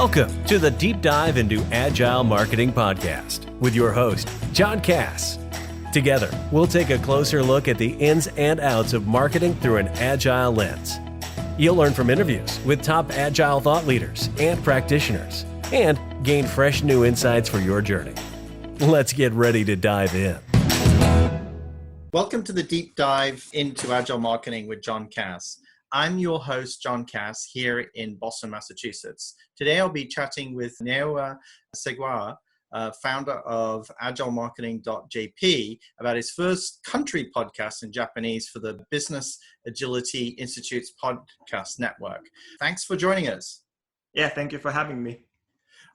Welcome to the Deep Dive into Agile Marketing Podcast with your host, John Cass. Together, we'll take a closer look at the ins and outs of marketing through an agile lens. You'll learn from interviews with top agile thought leaders and practitioners and gain fresh new insights for your journey. Let's get ready to dive in. Welcome to the Deep Dive into Agile Marketing with John Cass. I'm your host, John Cass, here in Boston, Massachusetts. Today, I'll be chatting with Naoya Segawa, founder of AgileMarketing.jp, about his first country podcast in Japanese for the Business Agility Institute's podcast network. Thanks for joining us. Yeah, thank you for having me.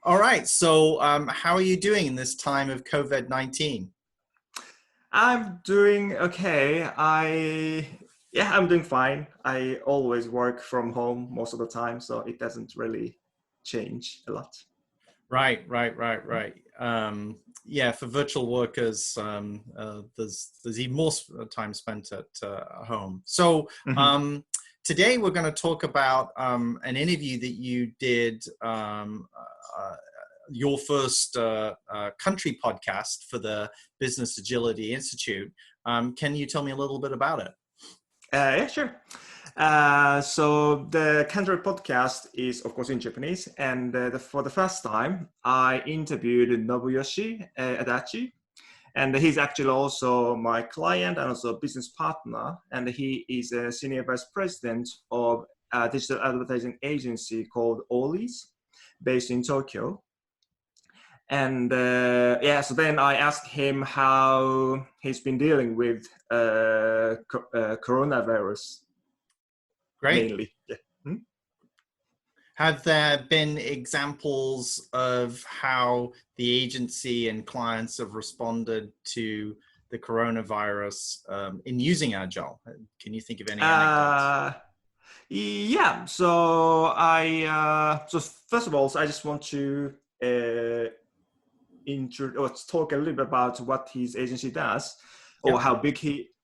All right. So how are you doing in this time of COVID-19? I'm doing okay. I'm doing fine. I always work from home most of the time, so it doesn't really change a lot. Right. For virtual workers, there's even more time spent at home. So today we're going to talk about an interview that you did, your first country podcast for the Business Agility Institute. Can you tell me a little bit about it? Yeah, sure. So the country podcast is, of course, in Japanese. And for the first time, I interviewed Nobuyoshi Adachi. And he's actually also my client and also a business partner. And he is a senior vice president of a digital advertising agency called Ollie's, based in Tokyo. And so then I asked him how he's been dealing with coronavirus. Great. Mainly. Yeah. Have there been examples of how the agency and clients have responded to the coronavirus in using Agile? Can you think of any anecdotes? Yeah. So so first of all, I just want to talk a little bit about what his agency does, or how big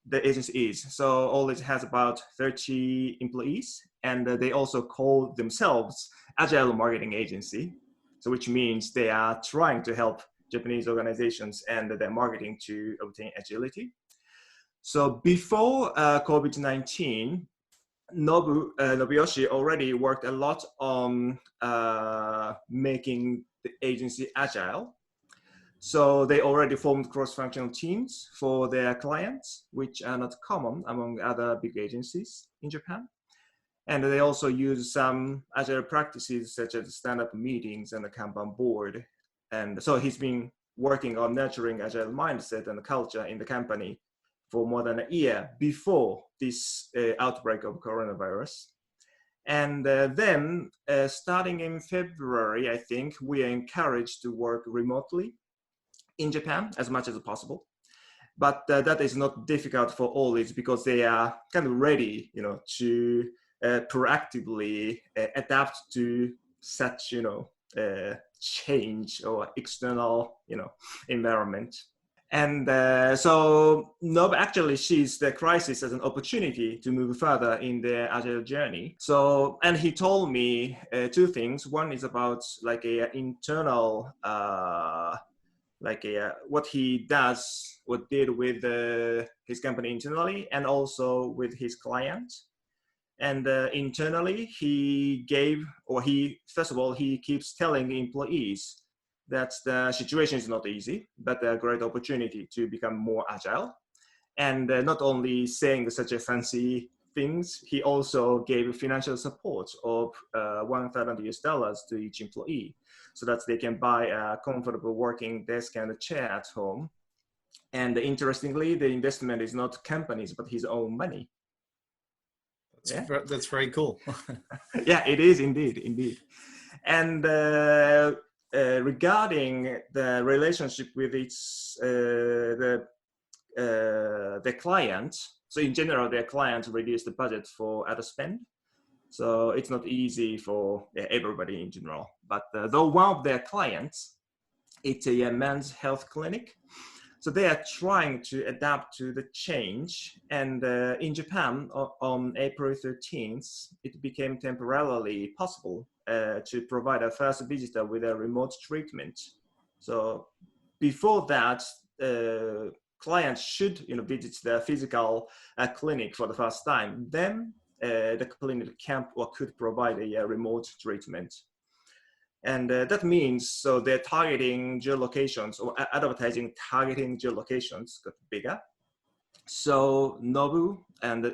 the agency is. So Ollie's has about 30 employees, and they also call themselves Agile Marketing Agency. So which means they are trying to help Japanese organizations and their marketing to obtain agility. So before COVID-19, Nobuyoshi already worked a lot on making the agency agile. So they already formed cross-functional teams for their clients, which are not common among other big agencies in Japan. And they also use some agile practices such as stand-up meetings and a Kanban board. And so he's been working on nurturing agile mindset and culture in the company for more than a year before this outbreak of coronavirus. And then starting in February, I think, we are encouraged to work remotely in Japan as much as possible. But that is not difficult for Ollie's because they are kind of ready, to proactively adapt to such, change or external, environment. And so Nob actually sees the crisis as an opportunity to move further in their agile journey. So, and he told me two things. One is about like a internal, what he did with his company internally and also with his client. And internally, he keeps telling employees that the situation is not easy, but a great opportunity to become more agile. And not only saying such a fancy things, he also gave financial support of $1,000 to each employee so that they can buy a comfortable working desk and a chair at home. And interestingly, the investment is not companies, but his own money. That's very cool. Yeah, it is indeed. And regarding the relationship with the client, so in general, their clients reduce the budget for ad spend. So it's not easy for everybody in general. But though one of their clients, it's a men's health clinic. So they are trying to adapt to the change. And in Japan, on April 13th, it became temporarily possible to provide a first visitor with a remote treatment. So before that, clients should visit the physical clinic for the first time. Then the clinic can or could provide a remote treatment. And that means so they're targeting geolocations or advertising targeting geolocations got bigger. So Nobu and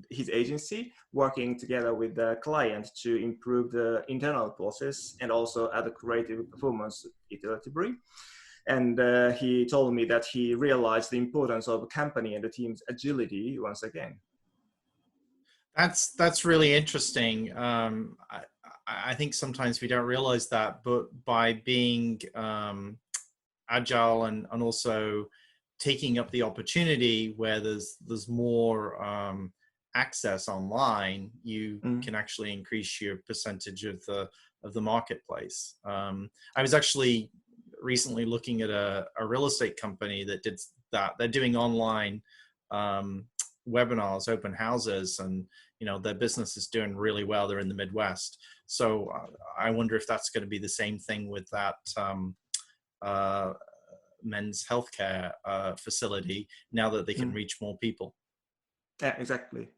his agency working together with the client to improve the internal process and also add creative performance iteratively. And he told me that he realized the importance of company and the team's agility once again. That's really interesting. I think sometimes we don't realize that, but by being agile and also taking up the opportunity where there's more access online, you can actually increase your percentage of the marketplace. I was actually recently looking at a real estate company that did that. They're doing online webinars, open houses, and their business is doing really well. They're in the Midwest. So I wonder if that's going to be the same thing with that men's healthcare facility now that they can reach more people. Yeah, exactly.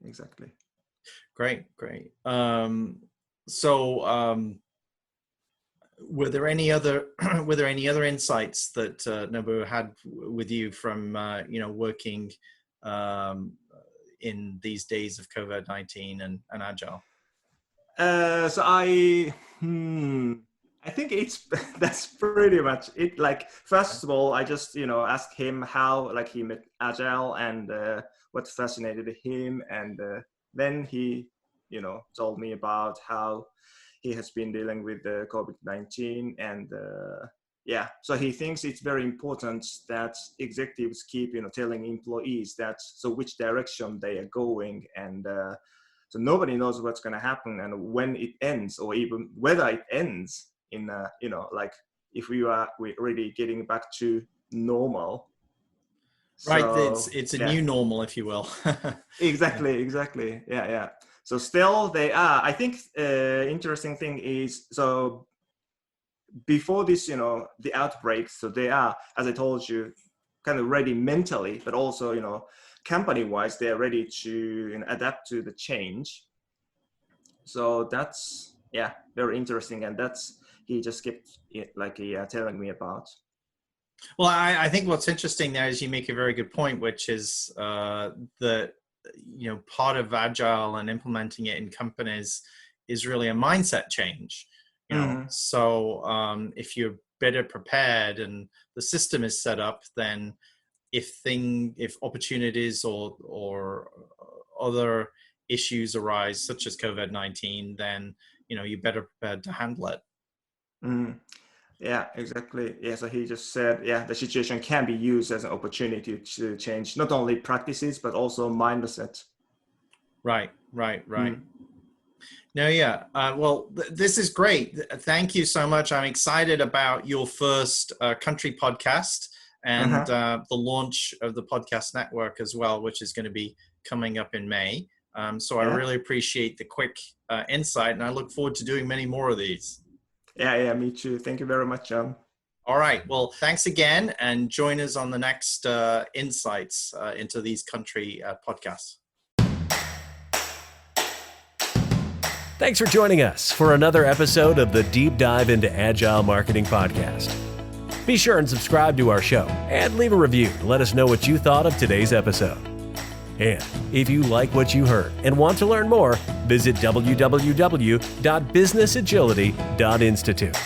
Great. Were there any other insights that Nobu had with you from working in these days of COVID-19 and Agile? So I think that's pretty much it. Like, first of all, I just asked him how he met Agile and what fascinated him, and then he told me about how he has been dealing with the COVID-19, and so he thinks it's very important that executives keep telling employees which direction they are going, and so nobody knows what's going to happen and when it ends, or even whether it ends in if we're really getting back to normal. Right, So, it's a new normal, if you will. Exactly. Yeah. So still they are. I think interesting thing is, so before this, the outbreak, so they are, as I told you, kind of ready mentally, but also, company-wise, they are ready to adapt to the change. So that's, very interesting. And he just kept telling me about. Well, I think what's interesting there is you make a very good point, which is that part of Agile and implementing it in companies is really a mindset change. So if you're better prepared and the system is set up, then if opportunities or other issues arise, such as COVID-19, then you're better prepared to handle it. Yeah, exactly. Yeah, so he just said, the situation can be used as an opportunity to change not only practices, but also mindset. Right. No, well, this is great. Thank you so much. I'm excited about your first country podcast and the launch of the podcast network as well, which is going to be coming up in May. So I really appreciate the quick insight, and I look forward to doing many more of these. Yeah, me too. Thank you very much, John. All right. Well, thanks again, and join us on the next insights into these country podcasts. Thanks for joining us for another episode of the Deep Dive into Agile Marketing podcast. Be sure and subscribe to our show and leave a review to let us know what you thought of today's episode. And if you like what you heard and want to learn more, visit www.businessagility.institute.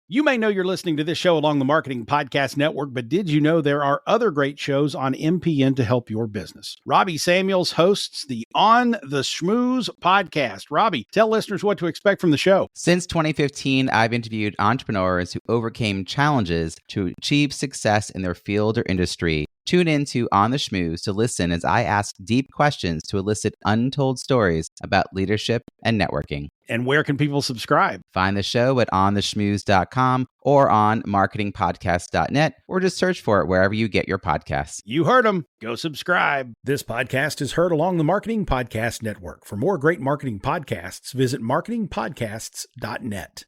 You may know you're listening to this show along the Marketing Podcast Network, but did you know there are other great shows on MPN to help your business? Robbie Samuels hosts the On the Schmooze podcast. Robbie, tell listeners what to expect from the show. Since 2015, I've interviewed entrepreneurs who overcame challenges to achieve success in their field or industry. Tune in to On the Schmooze to listen as I ask deep questions to elicit untold stories about leadership and networking. And where can people subscribe? Find the show at ontheschmooze.com or on marketingpodcast.net, or just search for it wherever you get your podcasts. You heard them. Go subscribe. This podcast is heard along the Marketing Podcast Network. For more great marketing podcasts, visit marketingpodcasts.net.